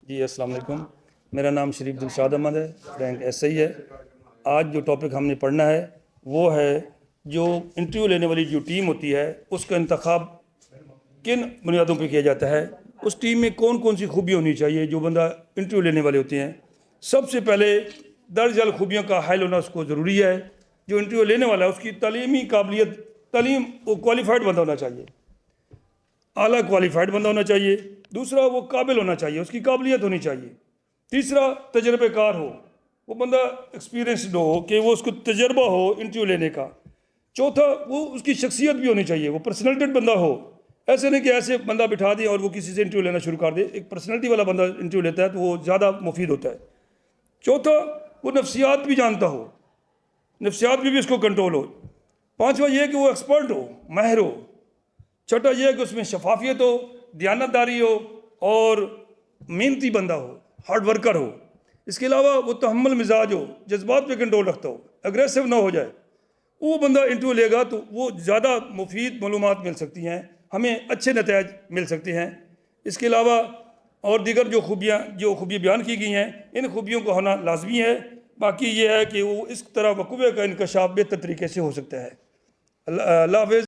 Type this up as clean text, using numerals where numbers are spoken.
جی السلام علیکم، میرا نام شریف دلشاد احمد ہے، رینک ایس آئی ہے۔ آج جو ٹاپک ہم نے پڑھنا ہے وہ ہے جو انٹرویو لینے والی جو ٹیم ہوتی ہے اس کا انتخاب کن بنیادوں پہ کیا جاتا ہے، اس ٹیم میں کون کون سی خوبی ہونی چاہیے جو بندہ انٹرویو لینے والے ہوتے ہیں۔ سب سے پہلے درج ذیل خوبیوں کا حائل ہونا اس کو ضروری ہے۔ جو انٹرویو لینے والا ہے اس کی تعلیمی قابلیت، تعلیم وہ کوالیفائڈ بندہ ہونا چاہیے، اعلیٰ کوالیفائڈ بندہ ہونا چاہیے۔ دوسرا وہ قابل ہونا چاہیے، اس کی قابلیت ہونی چاہیے۔ تیسرا تجربے کار ہو، وہ بندہ ایکسپیرینسڈ ہو کہ وہ اس کو تجربہ ہو انٹرویو لینے کا۔ چوتھا وہ اس کی شخصیت بھی ہونی چاہیے، وہ پرسنالٹیڈ بندہ ہو۔ ایسے نہیں کہ ایسے بندہ بٹھا دے اور وہ کسی سے انٹرویو لینا شروع کر دے۔ ایک پرسنالٹی والا بندہ انٹرویو لیتا ہے تو وہ زیادہ مفید ہوتا ہے۔ چوتھا وہ نفسیات بھی جانتا ہو، نفسیات بھی اس کو کنٹرول ہو۔ پانچواں یہ کہ وہ ایکسپرٹ ہو، ماہر ہو۔ چھٹا یہ کہ اس میں شفافیت ہو، دیانتداری ہو اور محنتی بندہ ہو، ہارڈ ورکر ہو۔ اس کے علاوہ وہ تحمل مزاج ہو، جذبات پہ کنٹرول رکھتا ہو، اگریسو نہ ہو جائے۔ وہ بندہ انٹرویو لے گا تو وہ زیادہ مفید معلومات مل سکتی ہیں، ہمیں اچھے نتائج مل سکتے ہیں۔ اس کے علاوہ اور دیگر جو خوبیاں بیان کی گئی ہیں، ان خوبیوں کو ہونا لازمی ہے۔ باقی یہ ہے کہ وہ اس طرح وقوع کا انکشاف بہتر طریقے سے ہو سکتا ہے۔ اللہ حافظ۔